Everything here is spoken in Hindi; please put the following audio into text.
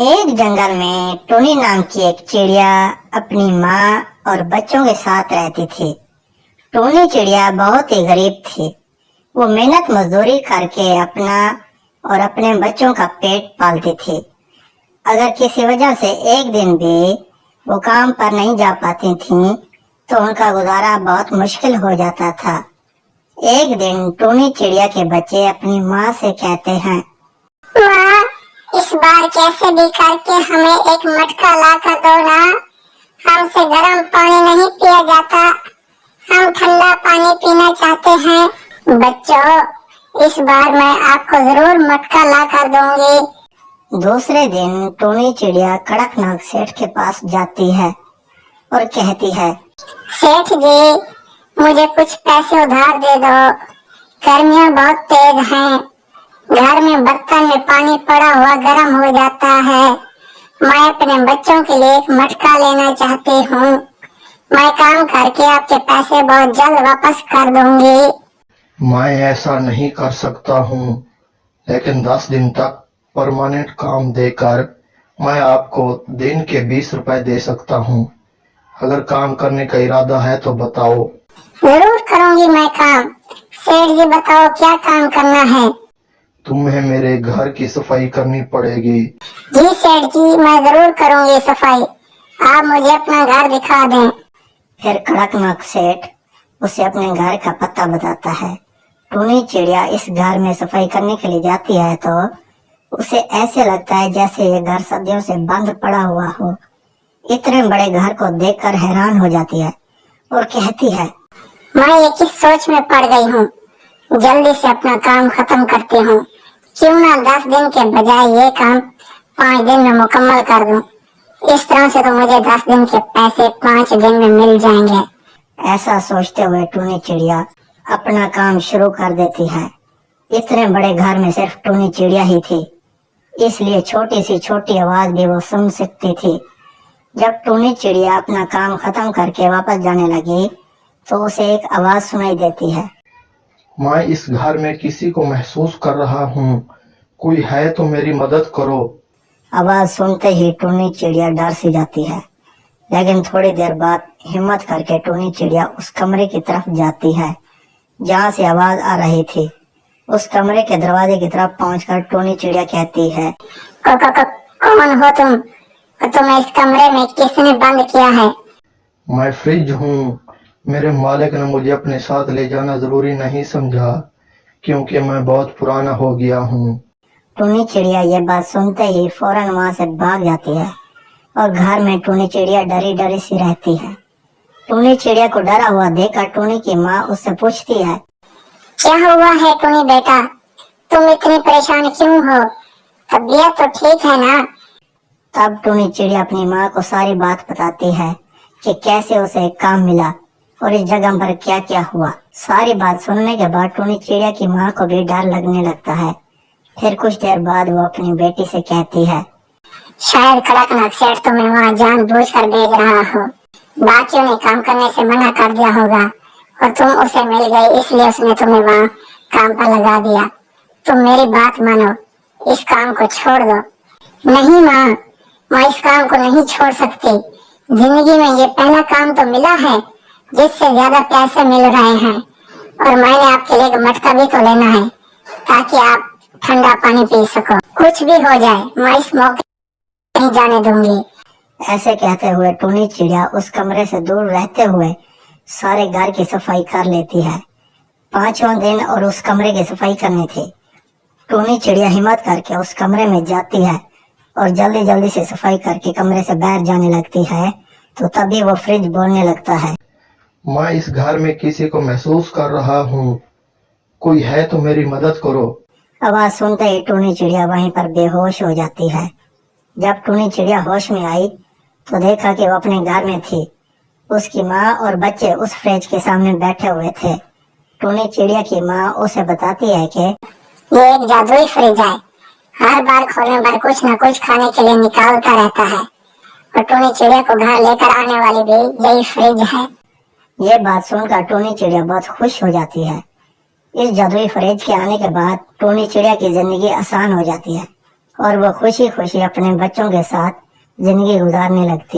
एक जंगल में टुनी नाम की एक चिड़िया अपनी माँ और बच्चों के साथ रहती थी। टुनी चिड़िया बहुत ही गरीब थी। वो मेहनत मजदूरी करके अपना और अपने बच्चों का पेट पालती थी। अगर किसी वजह से एक दिन भी वो काम पर नहीं जा पाती थीं, तो उनका गुजारा बहुत मुश्किल हो जाता था। एक दिन टुनी चिड़िया के बच्चे अपनी माँ से कहते हैं, माँ, इस बार कैसे भी करके हमें एक मटका ला कर दो ना। हमसे गर्म पानी नहीं पिया जाता, हम ठंडा पानी पीना चाहते हैं। बच्चों, इस बार मैं आपको जरूर मटका ला कर दूंगी। दूसरे दिन टुनी चिड़िया कड़कनाथ सेठ के पास जाती है और कहती है, सेठ जी, मुझे कुछ पैसे उधार दे दो। गर्मियाँ बहुत तेज हैं, घर में बर्तन में पानी पड़ा हुआ गर्म हो जाता है। मैं अपने बच्चों के लिए एक मटका लेना चाहती हूँ। मैं काम करके आपके पैसे बहुत जल्द वापस कर दूंगी। मैं ऐसा नहीं कर सकता हूँ, लेकिन 10 दिन तक परमानेंट काम देकर मैं आपको दिन के 20 रुपए दे सकता हूँ। अगर काम करने का इरादा है तो बताओ। जरूर करूंगी मैं काम। सेठ जी, बताओ क्या काम करना है। तुम्हें मेरे घर की सफाई करनी पड़ेगी। जी सेठ जी, मैं जरूर करूंगी सफाई। आप मुझे अपना घर दिखा दें। फिर कड़कनाथ सेठ उसे अपने घर का पता बताता है। टुनी चिड़िया इस घर में सफाई करने के लिए जाती है तो उसे ऐसे लगता है जैसे ये घर सदियों से बंद पड़ा हुआ हो। इतने बड़े घर को देखकर हैरान हो जाती है और कहती है, मैं ये किस सोच में पड़ गई हूँ। जल्दी से अपना काम खत्म करती हूँ। क्यों ना 10 दिन के बजाय ये काम 5 दिन में मुकम्मल कर दूं। इस तरह से तो मुझे 10 दिन के पैसे 5 दिन में मिल जाएंगे। ऐसा सोचते हुए टुनी चिड़िया अपना काम शुरू कर देती है। इतने बड़े घर में सिर्फ टुनी चिड़िया ही थी, इसलिए छोटी सी छोटी आवाज भी वो सुन सकती थी। जब टुनी चिड़िया अपना काम खत्म करके वापस जाने लगी तो उसे एक आवाज सुनाई देती है, मैं इस घर में किसी को महसूस कर रहा हूँ, कोई है तो मेरी मदद करो। आवाज सुनते ही टुनी चिड़िया डर सी जाती है, लेकिन थोड़ी देर बाद हिम्मत करके टुनी चिड़िया उस कमरे की तरफ जाती है जहाँ से आवाज आ रही थी। उस कमरे के दरवाजे की तरफ पहुंचकर टुनी चिड़िया कहती है, कौन हो तुम? तुम्हें इस कमरे में किसने बंद किया है? मैं फ्रिज हूँ। मेरे मालिक ने मुझे अपने साथ ले जाना जरूरी नहीं समझा, क्योंकि मैं बहुत पुराना हो गया हूँ। टुनी चिड़िया ये बात सुनते ही फौरन वहाँ से भाग जाती है और घर में टुनी चिड़िया डरी डरी सी रहती है। टुनी चिड़िया को डरा हुआ देखकर टुनी की माँ उससे पूछती है, क्या हुआ है टुनी बेटा? तुम इतनी परेशान क्यों हो? तबीयत तो ठीक है ना? तब टुनी चिड़िया अपनी माँ को सारी बात बताती है कि कैसे उसे एक काम मिला और इस जगह पर क्या क्या हुआ। सारी बात सुनने के बाद टुनी चिड़िया की माँ को भी डर लगने लगता है। फिर कुछ देर बाद वो अपनी बेटी से कहती है, शायद कड़कनाथ सेठ तुम्हें वहाँ जानबूझकर भेज रहा हो। बाकियों ने काम करने से मना कर दिया होगा और तुम उसे मिल गई, इसलिए उसने तुम्हें वहाँ काम पर लगा दिया। तुम मेरी बात मानो, इस काम को छोड़ दो। नहीं माँ, मैं इस काम को नहीं छोड़ सकती। जिंदगी में ये पहला काम तो मिला है जिससे ज्यादा पैसे मिल रहे हैं, और मैंने आपके लिए मटका भी तो लेना है ताकि आप ठंडा पानी पी सको। कुछ भी हो जाए, मैं इस मौके नहीं जाने दूंगी। ऐसे कहते हुए टुनी चिड़िया उस कमरे से दूर रहते हुए सारे घर की सफाई कर लेती है। 5वां दिन और उस कमरे की सफाई करनी थी। टुनी चिड़िया हिम्मत करके उस कमरे में जाती है और जल्दी जल्दी से सफाई करके कमरे से बाहर जाने लगती है तो तभी वो फ्रिज बोलने लगता है, मैं इस घर में किसी को महसूस कर रहा हूँ, कोई है तो मेरी मदद करो। आवाज सुनते ही टुनी चिड़िया वहीं पर बेहोश हो जाती है। जब टुनी चिड़िया होश में आई तो देखा कि वो अपने घर में थी। उसकी माँ और बच्चे उस फ्रिज के सामने बैठे हुए थे। टुनी चिड़िया की माँ उसे बताती है कि ये एक जादुई फ्रिज है, हर बार खोलने पर कुछ न कुछ खाने के लिए निकालता रहता है, और टुनी चिड़िया को घर लेकर आने वाली भी यही फ्रिज है। ये बात सुनकर टुनी चिड़िया बहुत खुश हो जाती है। इस जादुई फ्रिज के आने के बाद टुनी चिड़िया की जिंदगी आसान हो जाती है। और वो खुशी खुशी अपने बच्चों के साथ जिंदगी गुजारने लगती।